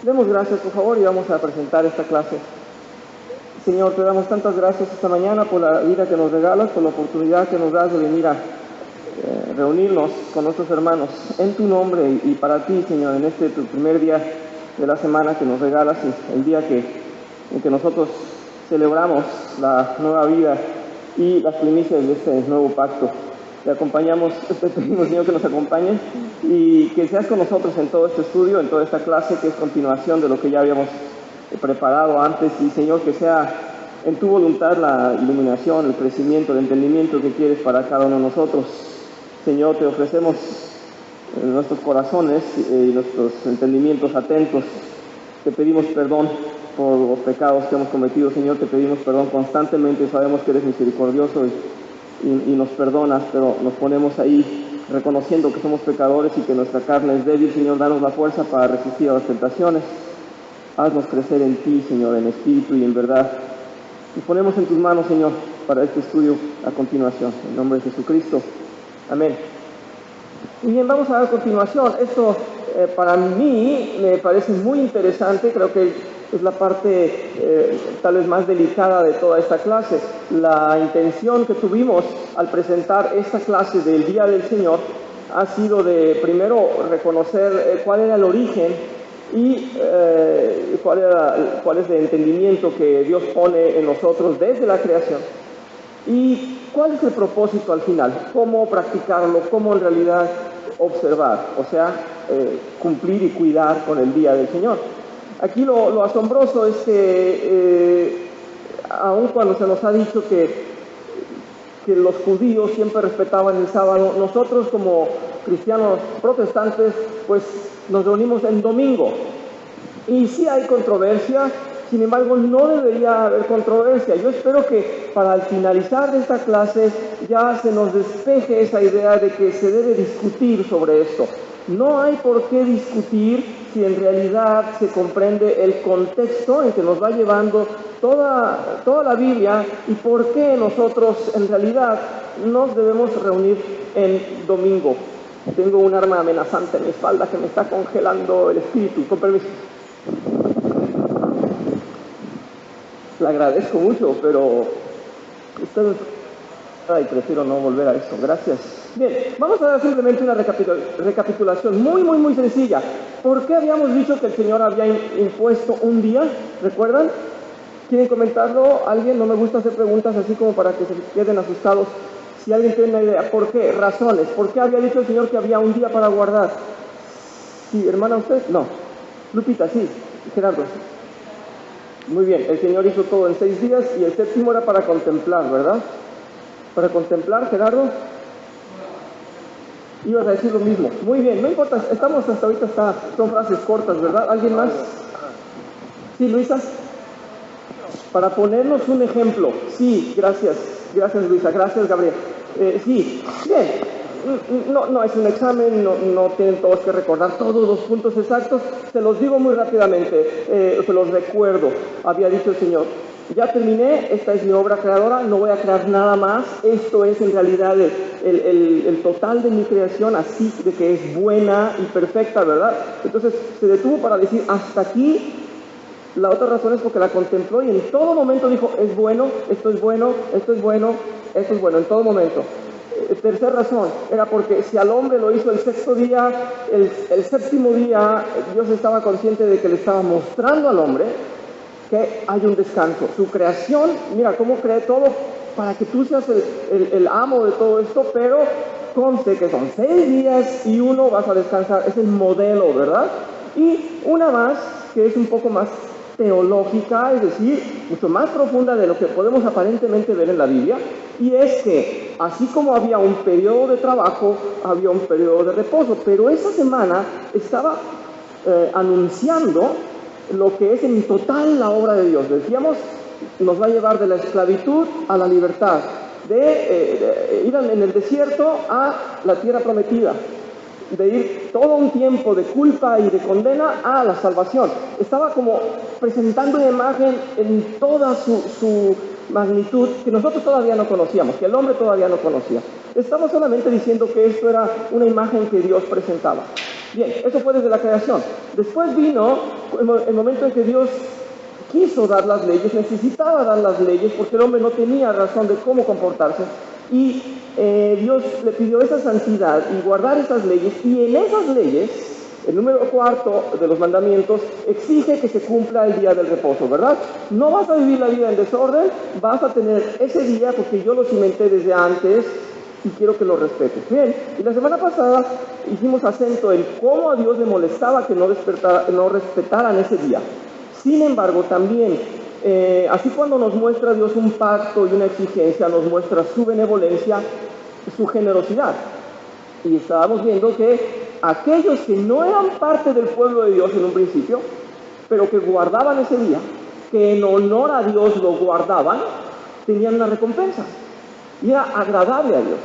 Demos gracias, por favor, y vamos a presentar esta clase. Señor, te damos tantas gracias esta mañana por la vida que nos regalas, por la oportunidad que nos das de venir a reunirnos con nuestros hermanos en tu nombre y para ti, Señor, en este tu primer día de la semana que nos regalas, el día en que nosotros celebramos la nueva vida y las primicias de este nuevo pacto. Te acompañamos, te pedimos, Señor, que nos acompañes y que seas con nosotros en todo este estudio, en toda esta clase que es continuación de lo que ya habíamos preparado antes, y Señor, que sea en tu voluntad la iluminación, el crecimiento, el entendimiento que quieres para cada uno de nosotros. Señor, te ofrecemos nuestros corazones y nuestros entendimientos atentos. Te pedimos perdón por los pecados que hemos cometido, Señor. Te pedimos perdón constantemente. Sabemos que eres misericordioso y nos perdonas, pero nos ponemos ahí reconociendo que somos pecadores y que nuestra carne es débil. Señor, danos la fuerza para resistir a las tentaciones. Haznos crecer en ti, Señor, en espíritu y en verdad. Nos ponemos en tus manos, Señor, para este estudio a continuación. En nombre de Jesucristo. Amén. Y bien, vamos a dar continuación. Esto para mí me parece muy interesante. Creo que es la parte tal vez más delicada de toda esta clase. La intención que tuvimos al presentar esta clase del Día del Señor ha sido de primero reconocer cuál era el origen y cuál es el entendimiento que Dios pone en nosotros desde la creación. ¿Y cuál es el propósito al final? ¿Cómo practicarlo? ¿Cómo en realidad observar? O sea, cumplir y cuidar con el Día del Señor. Aquí lo asombroso es que, aun cuando se nos ha dicho que los judíos siempre respetaban el sábado, nosotros como cristianos protestantes, pues nos reunimos en domingo. Y sí hay controversia. Sin embargo, no debería haber controversia. Yo espero que para al finalizar de esta clase ya se nos despeje esa idea de que se debe discutir sobre esto. No hay por qué discutir si en realidad se comprende el contexto en que nos va llevando toda la Biblia y por qué nosotros en realidad nos debemos reunir en domingo. Tengo un arma amenazante en mi espalda que me está congelando el espíritu. Con permiso. Le agradezco mucho, pero ustedes... Ay, prefiero no volver a eso. Gracias. Bien, vamos a dar simplemente una recapitulación muy sencilla. ¿Por qué habíamos dicho que el Señor había impuesto un día? ¿Recuerdan? ¿Quieren comentarlo? ¿Alguien? No me gusta hacer preguntas así como para que se queden asustados. Si alguien tiene una idea, ¿por qué? Razones. ¿Por qué había dicho el Señor que había un día para guardar? ¿Sí, hermana, usted? No. Lupita, sí. Gerardo. Muy bien, el Señor hizo todo en 6 días y el séptimo era para contemplar, ¿verdad? Para contemplar, Gerardo. Ibas a decir lo mismo. Muy bien, no importa, estamos hasta ahorita, son frases cortas, ¿verdad? ¿Alguien más? Sí, Luisa. Para ponernos un ejemplo. Sí, gracias Luisa, gracias Gabriel. Sí, bien. No es un examen, no tienen todos que recordar todos los puntos exactos. Se los digo muy rápidamente, se los recuerdo. Había dicho el Señor: ya terminé, esta es mi obra creadora, no voy a crear nada más. Esto es en realidad el total de mi creación, así de que es buena y perfecta, ¿verdad? Entonces se detuvo para decir hasta aquí. La otra razón es porque la contempló y en todo momento dijo: es bueno, esto es bueno, esto es bueno, esto es bueno, en todo momento. Tercera razón era porque si al hombre lo hizo el sexto día, el séptimo día Dios estaba consciente de que le estaba mostrando al hombre que hay un descanso. Su creación, mira cómo cree todo para que tú seas el amo de todo esto, pero conste que son 6 días y uno vas a descansar. Es el modelo, ¿verdad? Y una más que es un poco más teológica, es decir, mucho más profunda de lo que podemos aparentemente ver en la Biblia, y es que así como había un periodo de trabajo, había un periodo de reposo, pero esa semana estaba anunciando lo que es en total la obra de Dios. Decíamos, nos va a llevar de la esclavitud a la libertad, de ir en el desierto a la tierra prometida, de ir todo un tiempo de culpa y de condena a la salvación. Estaba como presentando una imagen en toda su magnitud que nosotros todavía no conocíamos, que el hombre todavía no conocía. Estamos solamente diciendo que esto era una imagen que Dios presentaba. Bien, eso fue desde la creación. Después vino el momento en que Dios quiso dar las leyes, necesitaba dar las leyes porque el hombre no tenía razón de cómo comportarse, y Dios le pidió esa santidad y guardar esas leyes, y en esas leyes, el número 4 de los mandamientos exige que se cumpla el día del reposo, ¿verdad? No vas a vivir la vida en desorden, vas a tener ese día porque yo lo cimenté desde antes y quiero que lo respetes. Bien, y la semana pasada hicimos acento en cómo a Dios le molestaba que no respetaran ese día. Sin embargo, también, así cuando nos muestra Dios un pacto y una exigencia, nos muestra su benevolencia, su generosidad. Y estábamos viendo que aquellos que no eran parte del pueblo de Dios en un principio, pero que guardaban ese día, que en honor a Dios lo guardaban, tenían una recompensa. Y era agradable a Dios.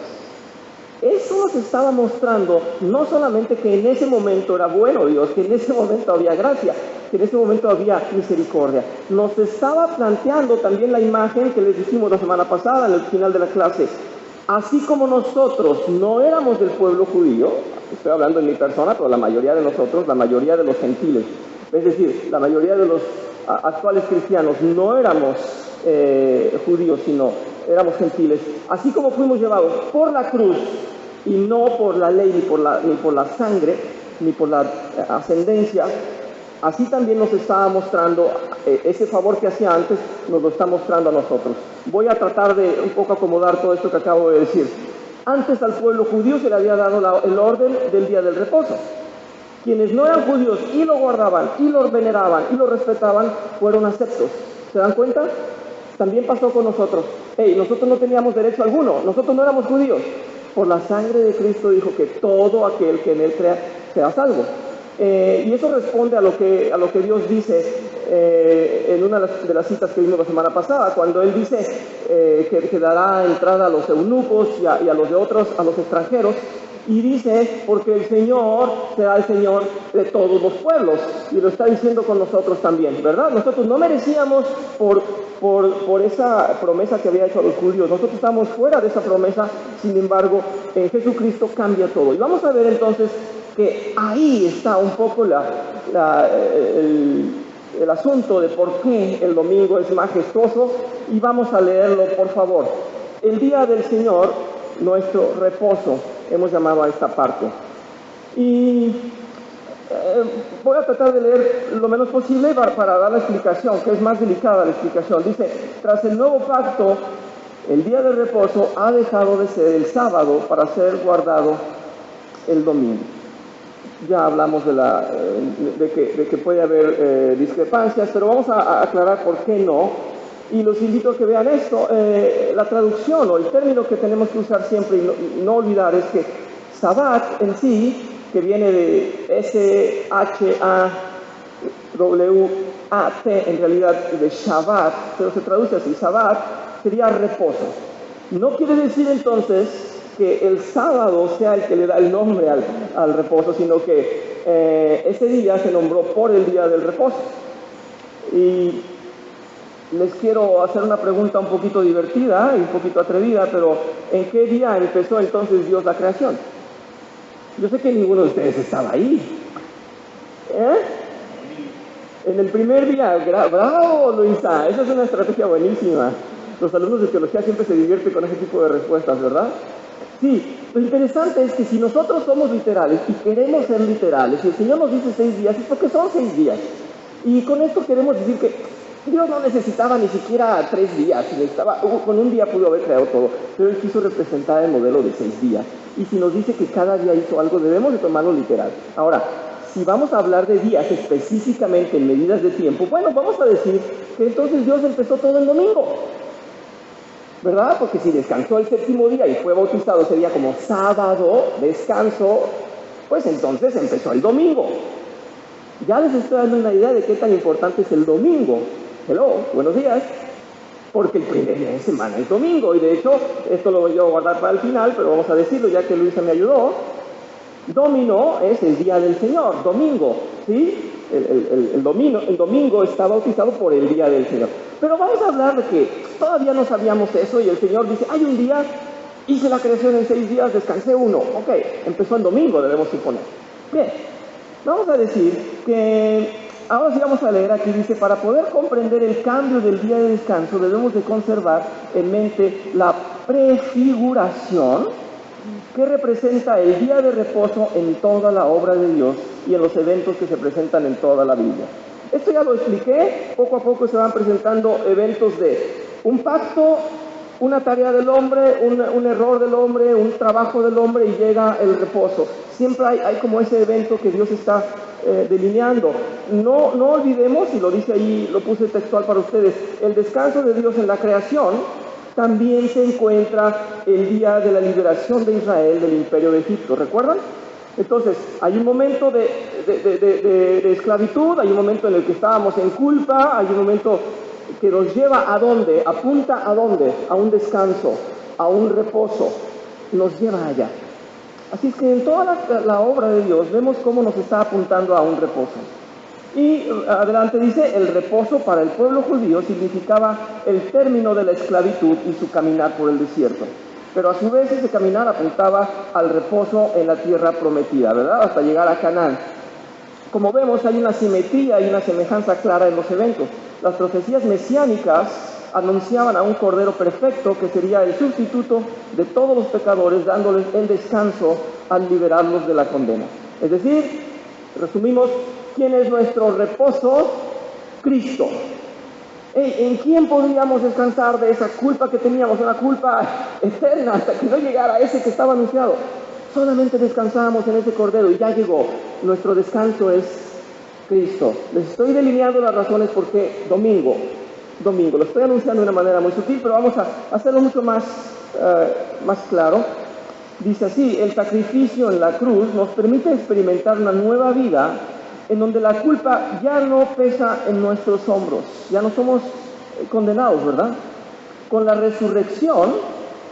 Eso nos estaba mostrando no solamente que en ese momento era bueno Dios, que en ese momento había gracia, que en ese momento había misericordia. Nos estaba planteando también la imagen que les dijimos la semana pasada en el final de la clase. Así como nosotros no éramos del pueblo judío, estoy hablando en mi persona, pero la mayoría de nosotros, la mayoría de los gentiles, es decir, la mayoría de los actuales cristianos no éramos judíos, sino éramos gentiles, así como fuimos llevados por la cruz y no por la ley, ni por la sangre, ni por la ascendencia, así también nos estaba mostrando ese favor que hacía antes, nos lo está mostrando a nosotros. Voy a tratar de un poco acomodar todo esto que acabo de decir. Antes al pueblo judío se le había dado el orden del día del reposo. Quienes no eran judíos y lo guardaban, y lo veneraban, y lo respetaban, fueron aceptos. ¿Se dan cuenta? También pasó con nosotros. Nosotros no teníamos derecho alguno, nosotros no éramos judíos. Por la sangre de Cristo dijo que todo aquel que en él crea sea salvo. Y eso responde a lo que Dios dice en una de las citas que vimos la semana pasada, cuando Él dice que dará entrada a los eunucos y a los de otros, a los extranjeros, y dice, porque el Señor será el Señor de todos los pueblos, y lo está diciendo con nosotros también, ¿verdad? Nosotros no merecíamos por esa promesa que había hecho a los judíos, nosotros estamos fuera de esa promesa, sin embargo, en Jesucristo cambia todo. Y vamos a ver entonces que ahí está un poco el asunto de por qué el domingo es majestuoso, y vamos a leerlo, por favor. El día del Señor, nuestro reposo, hemos llamado a esta parte. Y voy a tratar de leer lo menos posible para dar la explicación, que es más delicada la explicación. Dice, tras el nuevo pacto, el día del reposo ha dejado de ser el sábado para ser guardado el domingo. Ya hablamos de que puede haber discrepancias, pero vamos a aclarar por qué no. Y los invito a que vean esto. La traducción o el término que tenemos que usar siempre y no olvidar es que Sabbat en sí, que viene de S-H-A-W-A-T, en realidad de Shabbat, pero se traduce así, Sabbat sería reposo. No quiere decir entonces que el sábado sea el que le da el nombre al reposo, sino que ese día se nombró por el día del reposo. Y les quiero hacer una pregunta un poquito divertida y un poquito atrevida, pero ¿en qué día empezó entonces Dios la creación? Yo sé que ninguno de ustedes estaba ahí. En el primer día. ¡Bravo, Luisa! Esa es una estrategia buenísima. Los alumnos de teología siempre se divierten con ese tipo de respuestas, ¿verdad? Sí, lo interesante es que si nosotros somos literales y queremos ser literales, y el Señor nos dice 6 días, es porque son 6 días. Y con esto queremos decir que Dios no necesitaba ni siquiera 3 días, con un día pudo haber creado todo, pero Él quiso representar el modelo de 6 días. Y si nos dice que cada día hizo algo, debemos de tomarlo literal. Ahora, si vamos a hablar de días específicamente en medidas de tiempo, bueno, vamos a decir que entonces Dios empezó todo el domingo, ¿verdad? Porque si descansó el 7º día y fue bautizado ese día como sábado, descanso, pues entonces empezó el domingo. Ya les estoy dando una idea de qué tan importante es el domingo. Hello, buenos días. Porque el primer día de semana es domingo. Y de hecho, esto lo voy a guardar para el final, pero vamos a decirlo ya que Luisa me ayudó. Domino es el día del Señor, domingo, ¿sí? El domingo está bautizado por el día del Señor. Pero vamos a hablar de que todavía no sabíamos eso y el Señor dice, hay un día, hice la creación en 6 días, descansé 1. Ok, empezó el domingo, debemos suponer. Bien, vamos a decir que, ahora sí vamos a leer aquí, dice, para poder comprender el cambio del día de descanso debemos de conservar en mente la prefiguración que representa el día de reposo en toda la obra de Dios y en los eventos que se presentan en toda la Biblia. Esto ya lo expliqué, poco a poco se van presentando eventos de un pacto, una tarea del hombre, un error del hombre, un trabajo del hombre y llega el reposo. Siempre hay como ese evento que Dios está delineando. No olvidemos, y lo dice ahí, lo puse textual para ustedes, el descanso de Dios en la creación también se encuentra el día de la liberación de Israel del imperio de Egipto, ¿recuerdan? Entonces, hay un momento de esclavitud, hay un momento en el que estábamos en culpa, hay un momento que nos lleva a dónde, apunta a dónde, a un descanso, a un reposo, nos lleva allá. Así es que en toda la obra de Dios vemos cómo nos está apuntando a un reposo. Y adelante dice, el reposo para el pueblo judío significaba el término de la esclavitud y su caminar por el desierto. Pero a su vez ese caminar apuntaba al reposo en la tierra prometida, ¿verdad? Hasta llegar a Canaán. Como vemos, hay una simetría y una semejanza clara en los eventos. Las profecías mesiánicas anunciaban a un Cordero perfecto que sería el sustituto de todos los pecadores, dándoles el descanso al liberarlos de la condena. Es decir, resumimos, ¿quién es nuestro reposo? Cristo. ¿En quién podríamos descansar de esa culpa que teníamos? Una culpa eterna hasta que no llegara ese que estaba anunciado. Solamente descansábamos en ese Cordero y ya llegó. Nuestro descanso es Cristo. Les estoy delineando las razones por qué domingo. Lo estoy anunciando de una manera muy sutil, pero vamos a hacerlo mucho más claro. Dice así, el sacrificio en la cruz nos permite experimentar una nueva vida en donde la culpa ya no pesa en nuestros hombros, ya no somos condenados, ¿verdad? Con la resurrección,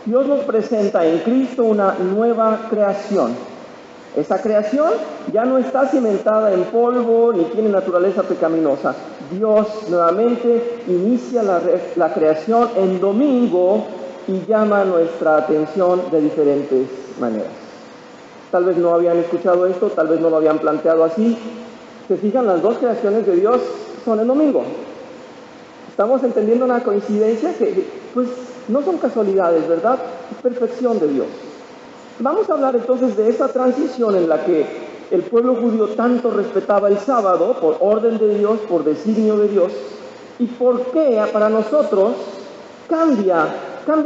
Dios nos presenta en Cristo una nueva creación. Esa creación ya no está cimentada en polvo ni tiene naturaleza pecaminosa. Dios nuevamente inicia la creación en domingo y llama nuestra atención de diferentes maneras. Tal vez no habían escuchado esto, tal vez no lo habían planteado así. Se fijan, las dos creaciones de Dios son el domingo. Estamos entendiendo una coincidencia que pues no son casualidades, ¿verdad? Es perfección de Dios. Vamos a hablar entonces de esa transición en la que el pueblo judío tanto respetaba el sábado por orden de Dios, por designio de Dios, y por qué para nosotros cambia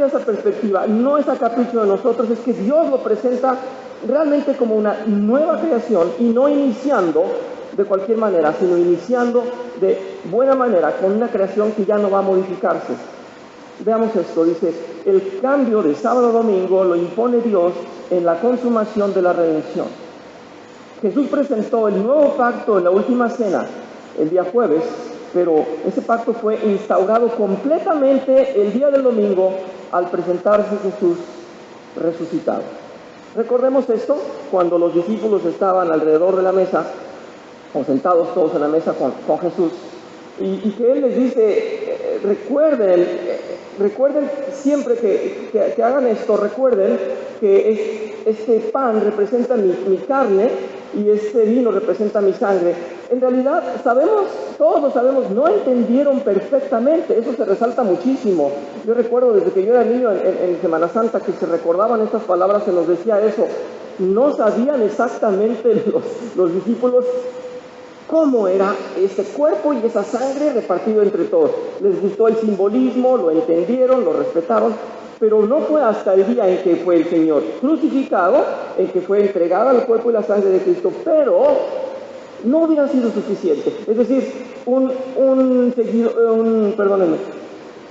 esa perspectiva. No es a capricho de nosotros, es que Dios lo presenta realmente como una nueva creación y no iniciando de cualquier manera, sino iniciando de buena manera con una creación que ya no va a modificarse. Veamos esto, dice, el cambio de sábado a domingo lo impone Dios en la consumación de la redención. Jesús presentó el nuevo pacto en la última cena, el día jueves, pero ese pacto fue instaurado completamente el día del domingo al presentarse Jesús resucitado. Recordemos esto, cuando los discípulos estaban alrededor de la mesa, o sentados todos en la mesa con Jesús, y que Él les dice, recuerden siempre que hagan esto, recuerden que este pan representa mi carne y este vino representa mi sangre. En realidad, todos lo sabemos, no entendieron perfectamente, eso se resalta muchísimo. Yo recuerdo desde que yo era niño en Semana Santa que se recordaban estas palabras, se nos decía eso. No sabían exactamente los discípulos cómo era ese cuerpo y esa sangre repartido entre todos. Les gustó el simbolismo, lo entendieron, lo respetaron, pero no fue hasta el día en que fue el Señor crucificado, en que fue entregado el cuerpo y la sangre de Cristo, pero no hubiera sido suficiente. Es decir,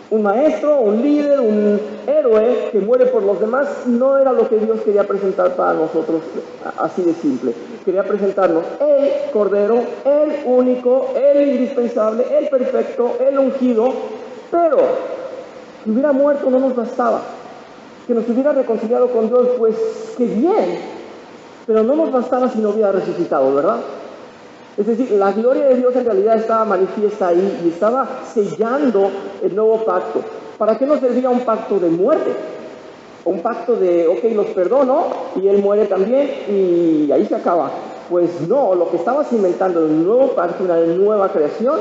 un maestro, un líder, un héroe que muere por los demás, no era lo que Dios quería presentar para nosotros, así de simple. Quería presentarnos el Cordero, el único, el indispensable, el perfecto, el ungido, pero que hubiera muerto no nos bastaba. Que nos hubiera reconciliado con Dios, pues qué bien, pero no nos bastaba si no hubiera resucitado, ¿verdad? Es decir, la gloria de Dios en realidad estaba manifiesta ahí y estaba sellando el nuevo pacto. ¿Para qué nos servía un pacto de muerte? Un pacto de, ok, los perdono y Él muere también y ahí se acaba. Pues no, lo que estabas inventando, un nuevo pacto, una nueva creación,